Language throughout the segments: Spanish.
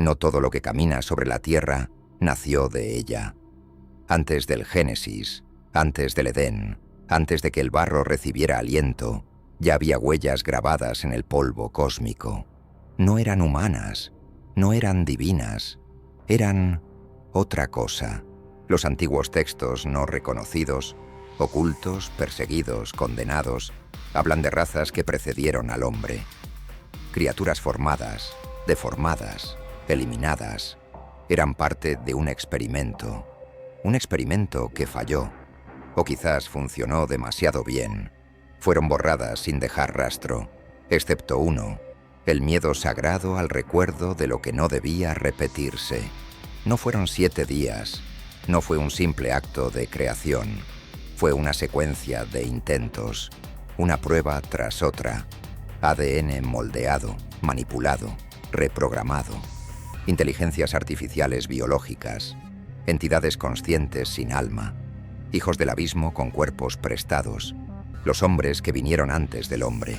No todo lo que camina sobre la tierra nació de ella. Antes del Génesis, antes del Edén, antes de que el barro recibiera aliento, ya había huellas grabadas en el polvo cósmico. No eran humanas, no eran divinas, eran otra cosa. Los antiguos textos no reconocidos, ocultos, perseguidos, condenados, hablan de razas que precedieron al hombre. Criaturas formadas, deformadas, eliminadas, eran parte de un experimento que falló, o quizás funcionó demasiado bien. Fueron borradas sin dejar rastro, excepto uno, el miedo sagrado al recuerdo de lo que no debía repetirse. No fueron 7 días, no fue un simple acto de creación, fue una secuencia de intentos, una prueba tras otra, ADN moldeado, manipulado, reprogramado, inteligencias artificiales biológicas, entidades conscientes sin alma, hijos del abismo con cuerpos prestados, los hombres que vinieron antes del hombre.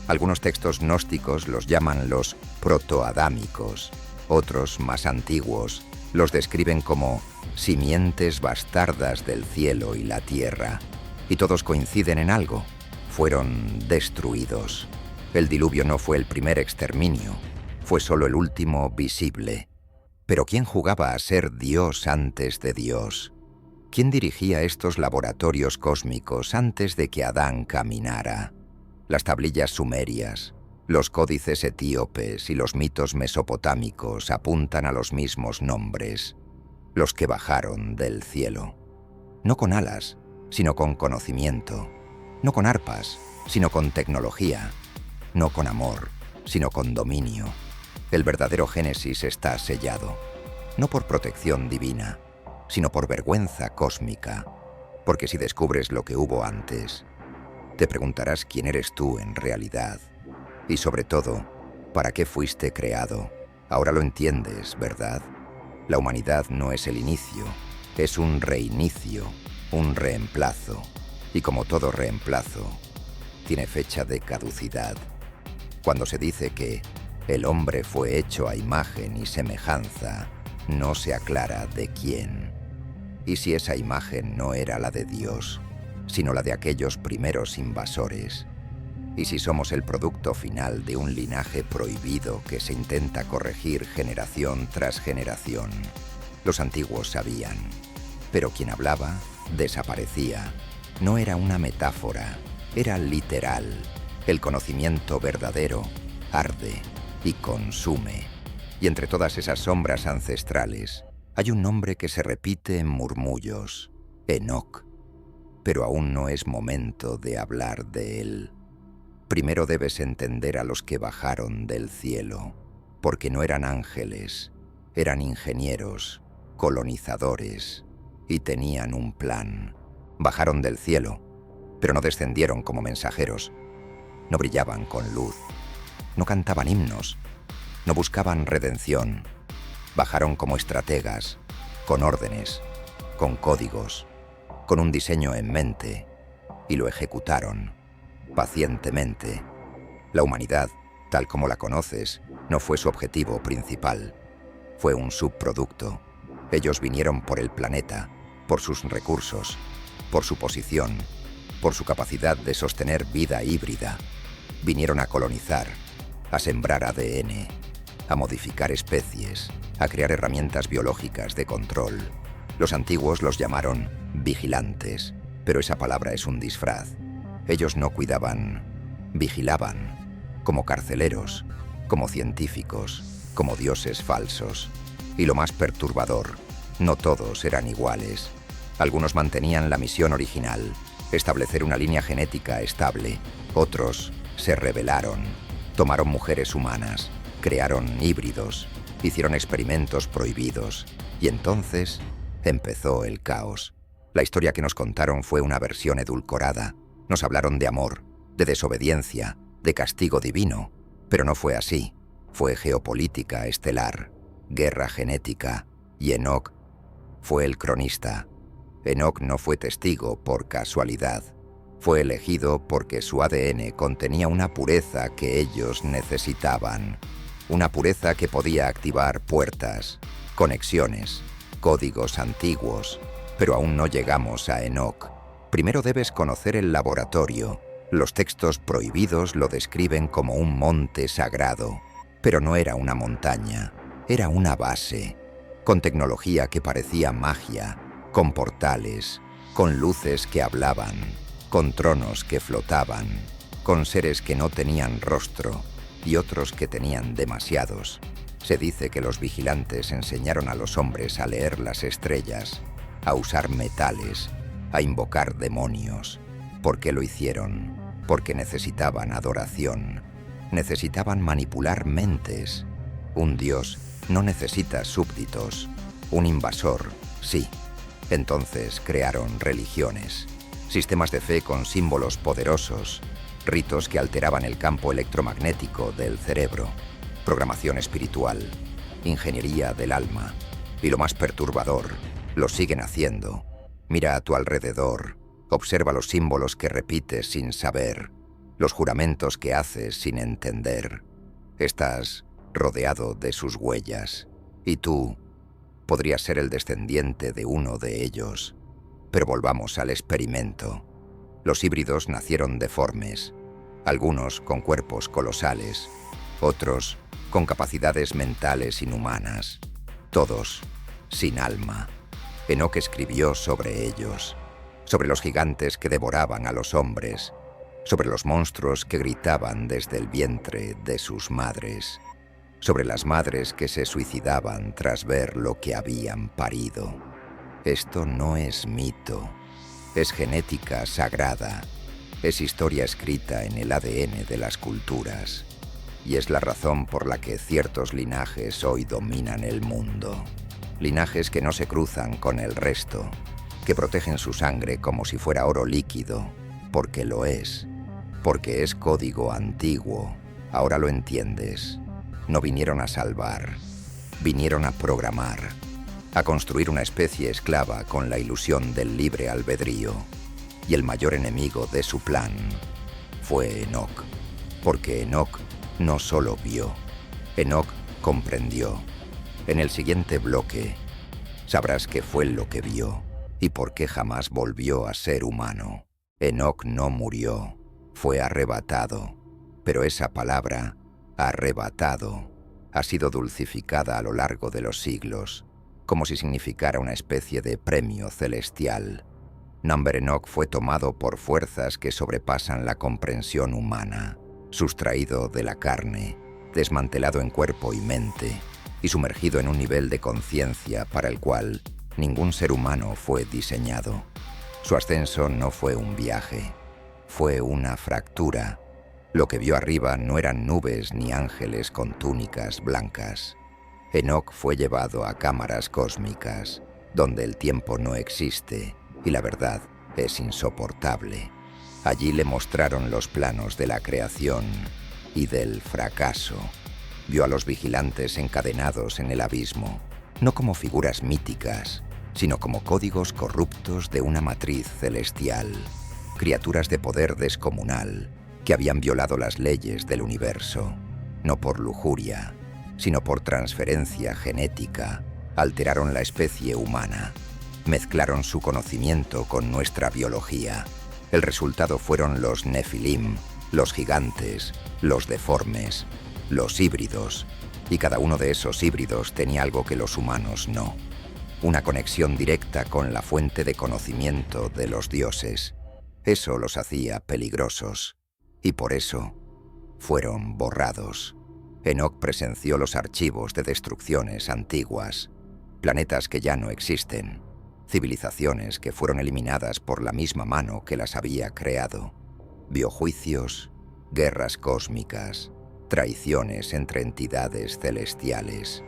Algunos textos gnósticos los llaman los protoadámicos, otros, más antiguos, los describen como simientes bastardas del cielo y la tierra, y todos coinciden en algo: fueron destruidos. El diluvio no fue el primer exterminio, fue solo el último visible. Pero ¿quién jugaba a ser Dios antes de Dios? ¿Quién dirigía estos laboratorios cósmicos antes de que Adán caminara? Las tablillas sumerias, los códices etíopes y los mitos mesopotámicos apuntan a los mismos nombres, los que bajaron del cielo. No con alas, sino con conocimiento. No con arpas, sino con tecnología. No con amor, sino con dominio. El verdadero Génesis está sellado, no por protección divina, sino por vergüenza cósmica, porque si descubres lo que hubo antes, te preguntarás quién eres tú en realidad, y sobre todo, ¿para qué fuiste creado? Ahora lo entiendes, ¿verdad? La humanidad no es el inicio, es un reinicio, un reemplazo, y como todo reemplazo, tiene fecha de caducidad. Cuando se dice que el hombre fue hecho a imagen y semejanza, no se aclara de quién. ¿Y si esa imagen no era la de Dios, sino la de aquellos primeros invasores? ¿Y si somos el producto final de un linaje prohibido que se intenta corregir generación tras generación? Los antiguos sabían, pero quien hablaba desaparecía. No era una metáfora, era literal. El conocimiento verdadero arde y consume. Y entre todas esas sombras ancestrales, hay un nombre que se repite en murmullos: Enoc. Pero aún no es momento de hablar de él. Primero debes entender a los que bajaron del cielo, porque no eran ángeles, eran ingenieros, colonizadores, y tenían un plan. Bajaron del cielo, pero no descendieron como mensajeros. No brillaban con luz, no cantaban himnos, no buscaban redención. Bajaron como estrategas, con órdenes, con códigos, con un diseño en mente, y lo ejecutaron pacientemente. La humanidad, tal como la conoces, no fue su objetivo principal. Fue un subproducto. Ellos vinieron por el planeta, por sus recursos, por su posición, por su capacidad de sostener vida híbrida. Vinieron a colonizar, a sembrar ADN, a modificar especies, a crear herramientas biológicas de control. Los antiguos los llamaron vigilantes, pero esa palabra es un disfraz. Ellos no cuidaban, vigilaban, como carceleros, como científicos, como dioses falsos. Y lo más perturbador, no todos eran iguales. Algunos mantenían la misión original, establecer una línea genética estable. Otros se rebelaron, tomaron mujeres humanas, crearon híbridos, hicieron experimentos prohibidos. Y entonces empezó el caos. La historia que nos contaron fue una versión edulcorada. Nos hablaron de amor, de desobediencia, de castigo divino, pero no fue así. Fue geopolítica estelar, guerra genética, y Enoc fue el cronista. Enoc no fue testigo por casualidad. Fue elegido porque su ADN contenía una pureza que ellos necesitaban. una pureza que podía activar puertas, conexiones, códigos antiguos, pero aún no llegamos a Enoch. Primero debes conocer el laboratorio. Los textos prohibidos lo describen como un monte sagrado, pero no era una montaña, era una base, con tecnología que parecía magia, con portales, con luces que hablaban, con tronos que flotaban, con seres que no tenían rostro y otros que tenían demasiados. Se dice que los vigilantes enseñaron a los hombres a leer las estrellas, a usar metales, a invocar demonios. ¿Por qué lo hicieron? Porque necesitaban adoración, necesitaban manipular mentes. Un dios no necesita súbditos, un invasor, sí. Entonces crearon religiones, sistemas de fe con símbolos poderosos, ritos que alteraban el campo electromagnético del cerebro, programación espiritual, ingeniería del alma. Y lo más perturbador, lo siguen haciendo. Mira a tu alrededor, observa los símbolos que repites sin saber, los juramentos que haces sin entender. Estás rodeado de sus huellas, y tú podrías ser el descendiente de uno de ellos. Pero volvamos al experimento. Los híbridos nacieron deformes, algunos con cuerpos colosales, otros con capacidades mentales inhumanas, todos sin alma. Enoch escribió sobre ellos, sobre los gigantes que devoraban a los hombres, sobre los monstruos que gritaban desde el vientre de sus madres, sobre las madres que se suicidaban tras ver lo que habían parido. Esto no es mito, es genética sagrada, es historia escrita en el ADN de las culturas, y es la razón por la que ciertos linajes hoy dominan el mundo. Linajes que no se cruzan con el resto, que protegen su sangre como si fuera oro líquido, porque lo es, porque es código antiguo. Ahora lo entiendes. No vinieron a salvar, vinieron a programar, a construir una especie esclava con la ilusión del libre albedrío. Y el mayor enemigo de su plan fue Enoch, porque Enoch no solo vio, Enoch comprendió. En el siguiente bloque sabrás qué fue lo que vio y por qué jamás volvió a ser humano. Enoch no murió, fue arrebatado, pero esa palabra, arrebatado, ha sido dulcificada a lo largo de los siglos, como si significara una especie de premio celestial. Number Enoch fue tomado por fuerzas que sobrepasan la comprensión humana, sustraído de la carne, desmantelado en cuerpo y mente, y sumergido en un nivel de conciencia para el cual ningún ser humano fue diseñado. Su ascenso no fue un viaje, fue una fractura. Lo que vio arriba no eran nubes ni ángeles con túnicas blancas. Enoch fue llevado a cámaras cósmicas, donde el tiempo no existe y la verdad es insoportable. Allí le mostraron los planos de la creación y del fracaso. Vio a los vigilantes encadenados en el abismo, no como figuras míticas, sino como códigos corruptos de una matriz celestial, criaturas de poder descomunal que habían violado las leyes del universo, no por lujuria, sino por transferencia genética. Alteraron la especie humana, mezclaron su conocimiento con nuestra biología. El resultado fueron los Nefilim, los gigantes, los deformes, los híbridos, y cada uno de esos híbridos tenía algo que los humanos no. Una conexión directa con la fuente de conocimiento de los dioses. Eso los hacía peligrosos, y por eso fueron borrados. Enoch presenció los archivos de destrucciones antiguas, planetas que ya no existen, civilizaciones que fueron eliminadas por la misma mano que las había creado. Vio juicios, guerras cósmicas, traiciones entre entidades celestiales.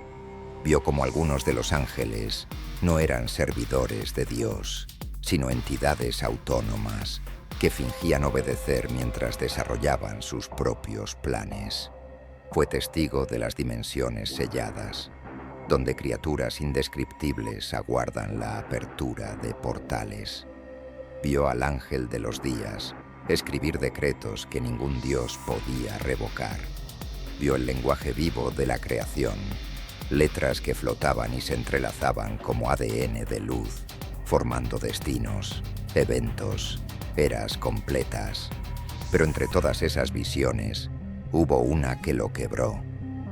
Vio como algunos de los ángeles no eran servidores de Dios, sino entidades autónomas que fingían obedecer mientras desarrollaban sus propios planes. Fue testigo de las dimensiones selladas, donde criaturas indescriptibles aguardan la apertura de portales. Vio al ángel de los días escribir decretos que ningún dios podía revocar. vio el lenguaje vivo de la creación, letras que flotaban y se entrelazaban como ADN de luz, formando destinos, eventos, eras completas. Pero entre todas esas visiones, hubo una que lo quebró: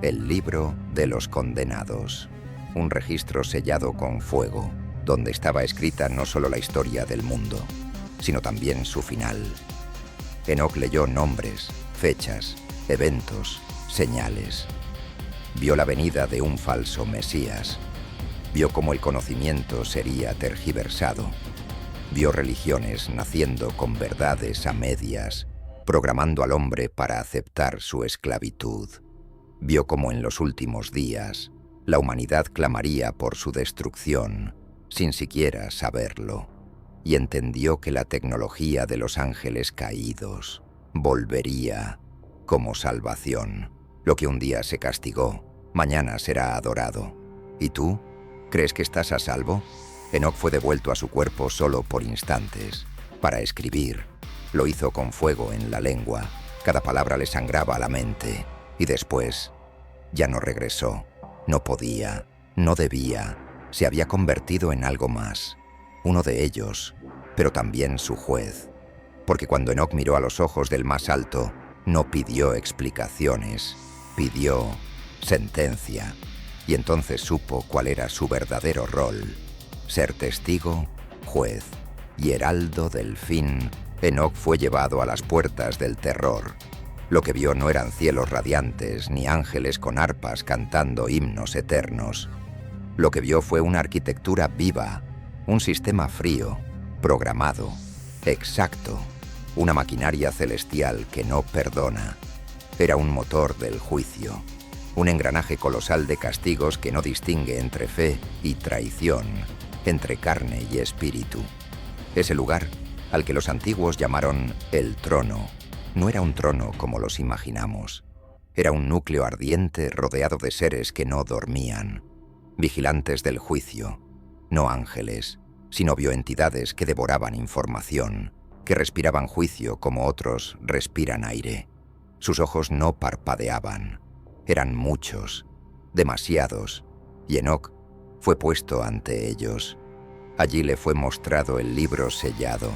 el libro de los condenados, un registro sellado con fuego, donde estaba escrita no solo la historia del mundo, sino también su final. Enoc leyó nombres, fechas, eventos, señales. Vio la venida de un falso Mesías. Vio cómo el conocimiento sería tergiversado. Vio religiones naciendo con verdades a medias, programando al hombre para aceptar su esclavitud. Vio cómo en los últimos días la humanidad clamaría por su destrucción, sin siquiera saberlo, y entendió que la tecnología de los ángeles caídos volvería como salvación. Lo que un día se castigó, mañana será adorado. ¿Y tú? ¿Crees que estás a salvo? Enoc fue devuelto a su cuerpo solo por instantes, para escribir. Lo hizo con fuego en la lengua, cada palabra le sangraba a la mente, y después ya no regresó. No podía, no debía, se había convertido en algo más, uno de ellos, pero también su juez. Porque cuando Enoc miró a los ojos del más alto, no pidió explicaciones, pidió sentencia. Y entonces supo cuál era su verdadero rol: ser testigo, juez y heraldo del fin. Enoc fue llevado a las puertas del terror. Lo que vio no eran cielos radiantes ni ángeles con arpas cantando himnos eternos. Lo que vio fue una arquitectura viva, un sistema frío, programado, exacto, una maquinaria celestial que no perdona. Era un motor del juicio, un engranaje colosal de castigos que no distingue entre fe y traición, entre carne y espíritu. Ese lugar, al que los antiguos llamaron el trono, no era un trono como los imaginamos. Era un núcleo ardiente rodeado de seres que no dormían, vigilantes del juicio, no ángeles, sino bioentidades que devoraban información, que respiraban juicio como otros respiran aire. Sus ojos no parpadeaban. Eran muchos, demasiados, y Enoc fue puesto ante ellos. Allí le fue mostrado el libro sellado,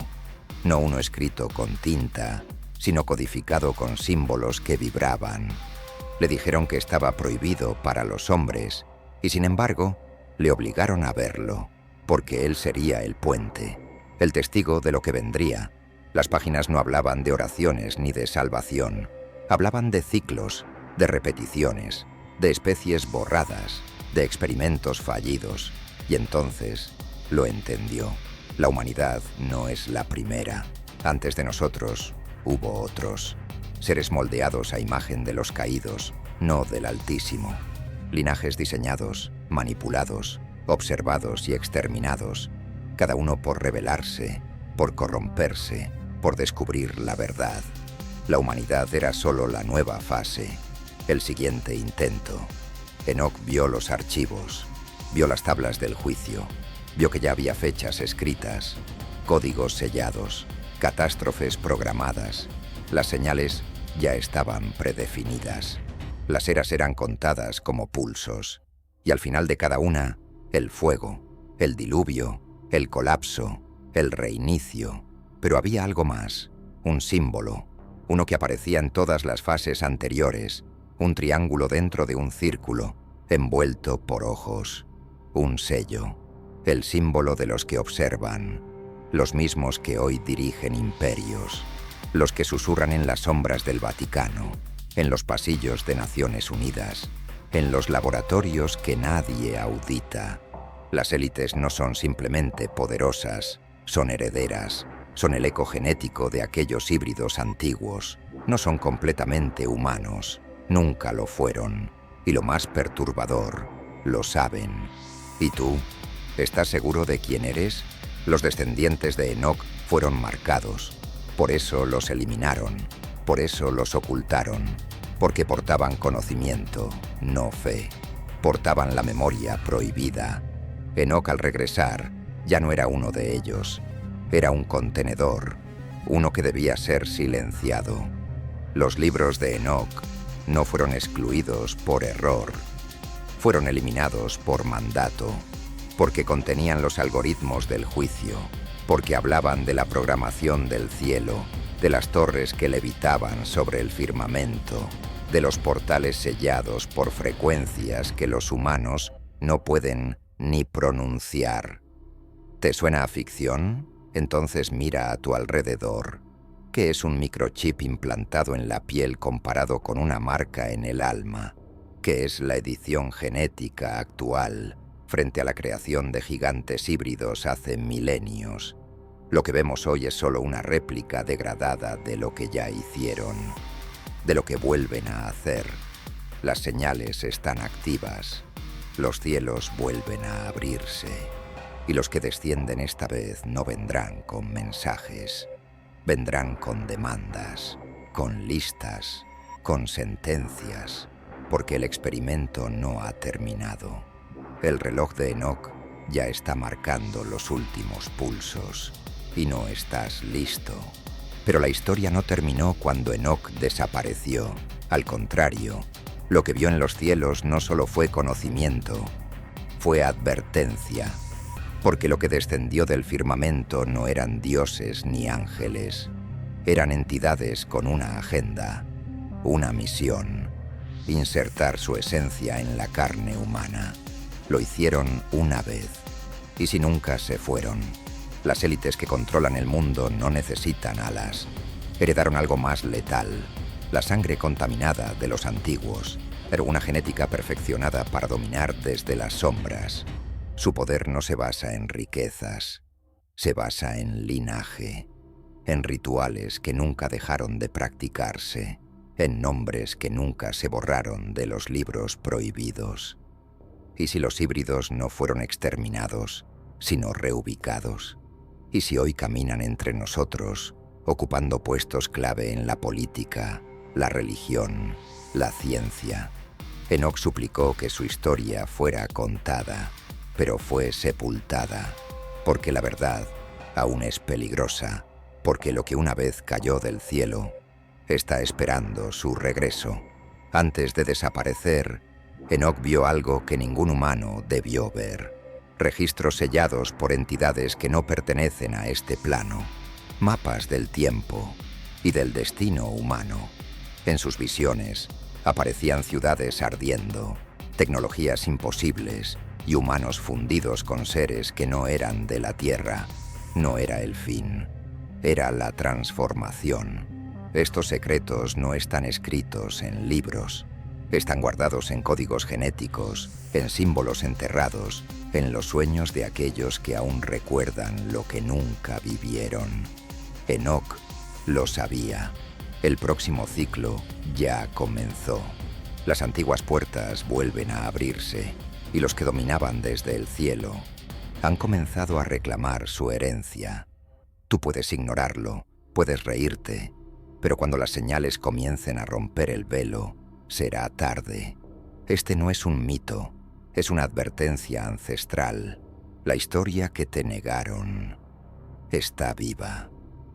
no uno escrito con tinta, sino codificado con símbolos que vibraban. Le dijeron que estaba prohibido para los hombres, y sin embargo, le obligaron a verlo, porque él sería el puente, el testigo de lo que vendría. Las páginas no hablaban de oraciones ni de salvación, hablaban de ciclos, de repeticiones, de especies borradas, de experimentos fallidos, y entonces lo entendió. La humanidad no es la primera. Antes de nosotros hubo otros, seres moldeados a imagen de los caídos, no del Altísimo. Linajes diseñados, manipulados, observados y exterminados, cada uno por rebelarse, por corromperse, por descubrir la verdad. La humanidad era solo la nueva fase, el siguiente intento. Enoc vio los archivos, vio las tablas del juicio, vio que ya había fechas escritas, códigos sellados, catástrofes programadas. Las señales ya estaban predefinidas. Las eras eran contadas como pulsos, y al final de cada una, el fuego, el diluvio, el colapso, el reinicio. Pero había algo más, un símbolo, uno que aparecía en todas las fases anteriores, un triángulo dentro de un círculo, envuelto por ojos, un sello, el símbolo de los que observan, los mismos que hoy dirigen imperios, los que susurran en las sombras del Vaticano, en los pasillos de Naciones Unidas, en los laboratorios que nadie audita. Las élites no son simplemente poderosas, son herederas, son el eco genético de aquellos híbridos antiguos, no son completamente humanos, nunca lo fueron, y lo más perturbador, lo saben. ¿Y tú? ¿Estás seguro de quién eres? Los descendientes de Enoc fueron marcados, por eso los eliminaron, por eso los ocultaron, porque portaban conocimiento, no fe, portaban la memoria prohibida. Enoc, al regresar, ya no era uno de ellos, era un contenedor, uno que debía ser silenciado. Los libros de Enoc no fueron excluidos por error, fueron eliminados por mandato, porque contenían los algoritmos del juicio, porque hablaban de la programación del cielo, de las torres que levitaban sobre el firmamento, de los portales sellados por frecuencias que los humanos no pueden ni pronunciar. ¿Te suena a ficción? Entonces mira a tu alrededor. ¿Qué es un microchip implantado en la piel comparado con una marca en el alma? ¿Qué es la edición genética actual frente a la creación de gigantes híbridos hace milenios? Lo que vemos hoy es solo una réplica degradada de lo que ya hicieron, de lo que vuelven a hacer. Las señales están activas, los cielos vuelven a abrirse, y los que descienden esta vez no vendrán con mensajes, vendrán con demandas, con listas, con sentencias, porque el experimento no ha terminado. El reloj de Enoch ya está marcando los últimos pulsos y no estás listo. Pero la historia no terminó cuando Enoch desapareció. Al contrario, lo que vio en los cielos no solo fue conocimiento, fue advertencia, porque lo que descendió del firmamento no eran dioses ni ángeles, eran entidades con una agenda, una misión, insertar su esencia en la carne humana. Lo hicieron una vez, y si nunca se fueron. Las élites que controlan el mundo no necesitan alas. Heredaron algo más letal, la sangre contaminada de los antiguos, pero una genética perfeccionada para dominar desde las sombras. Su poder no se basa en riquezas, se basa en linaje, en rituales que nunca dejaron de practicarse, en nombres que nunca se borraron de los libros prohibidos. ¿Y si los híbridos no fueron exterminados, sino reubicados? ¿Y si hoy caminan entre nosotros, ocupando puestos clave en la política, la religión, la ciencia? Enoch suplicó que su historia fuera contada, pero fue sepultada, porque la verdad aún es peligrosa, porque lo que una vez cayó del cielo está esperando su regreso. Antes de desaparecer, Enoch vio algo que ningún humano debió ver. Registros sellados por entidades que no pertenecen a este plano, mapas del tiempo y del destino humano. En sus visiones aparecían ciudades ardiendo, tecnologías imposibles y humanos fundidos con seres que no eran de la Tierra. No era el fin, era la transformación. Estos secretos no están escritos en libros, están guardados en códigos genéticos, en símbolos enterrados, en los sueños de aquellos que aún recuerdan lo que nunca vivieron. Enoch lo sabía. El próximo ciclo ya comenzó. Las antiguas puertas vuelven a abrirse y los que dominaban desde el cielo han comenzado a reclamar su herencia. Tú puedes ignorarlo, puedes reírte, pero cuando las señales comiencen a romper el velo, será tarde. Este no es un mito, es una advertencia ancestral. La historia que te negaron está viva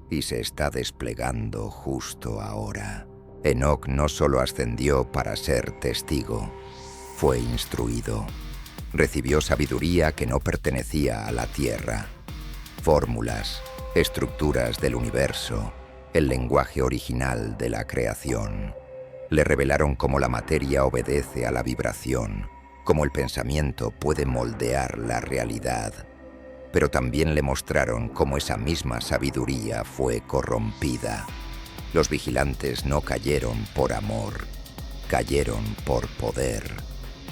y se está desplegando justo ahora. Enoch no solo ascendió para ser testigo, fue instruido. Recibió sabiduría que no pertenecía a la Tierra. Fórmulas, estructuras del universo, el lenguaje original de la creación. Le revelaron cómo la materia obedece a la vibración, cómo el pensamiento puede moldear la realidad. Pero también le mostraron cómo esa misma sabiduría fue corrompida. Los vigilantes no cayeron por amor, cayeron por poder.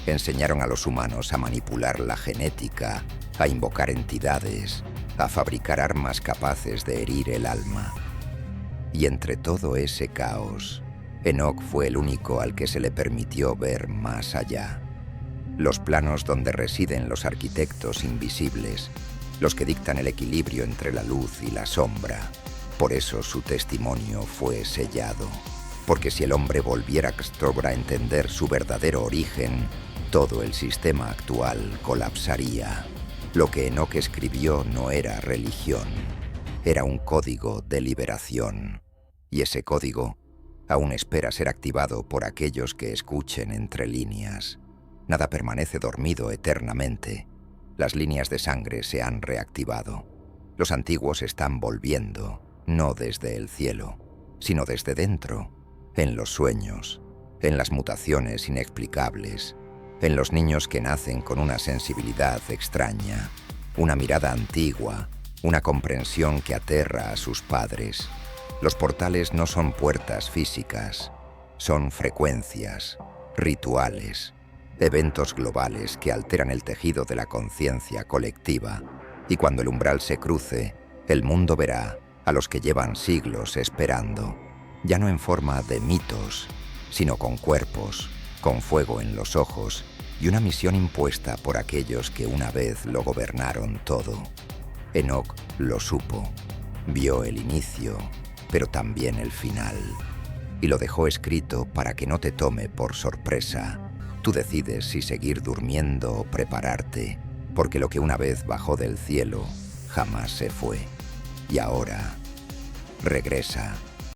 Enseñaron a los humanos a manipular la genética, a invocar entidades, a fabricar armas capaces de herir el alma. Y entre todo ese caos, Enoch fue el único al que se le permitió ver más allá. Los planos donde residen los arquitectos invisibles, los que dictan el equilibrio entre la luz y la sombra. Por eso su testimonio fue sellado. Porque si el hombre volviera a entender su verdadero origen, todo el sistema actual colapsaría. Lo que Enoch escribió no era religión, era un código de liberación. Y ese código aún espera ser activado por aquellos que escuchen entre líneas. Nada permanece dormido eternamente. Las líneas de sangre se han reactivado. Los antiguos están volviendo, no desde el cielo, sino desde dentro, en los sueños, en las mutaciones inexplicables, en los niños que nacen con una sensibilidad extraña, una mirada antigua, una comprensión que aterra a sus padres. Los portales no son puertas físicas, son frecuencias, rituales, eventos globales que alteran el tejido de la conciencia colectiva, y cuando el umbral se cruce, el mundo verá a los que llevan siglos esperando, ya no en forma de mitos, sino con cuerpos, con fuego en los ojos y una misión impuesta por aquellos que una vez lo gobernaron todo. Enoc lo supo, vio el inicio, pero también el final, y lo dejó escrito para que no te tome por sorpresa. Tú decides si seguir durmiendo o prepararte, porque lo que una vez bajó del cielo jamás se fue. Y ahora regresa.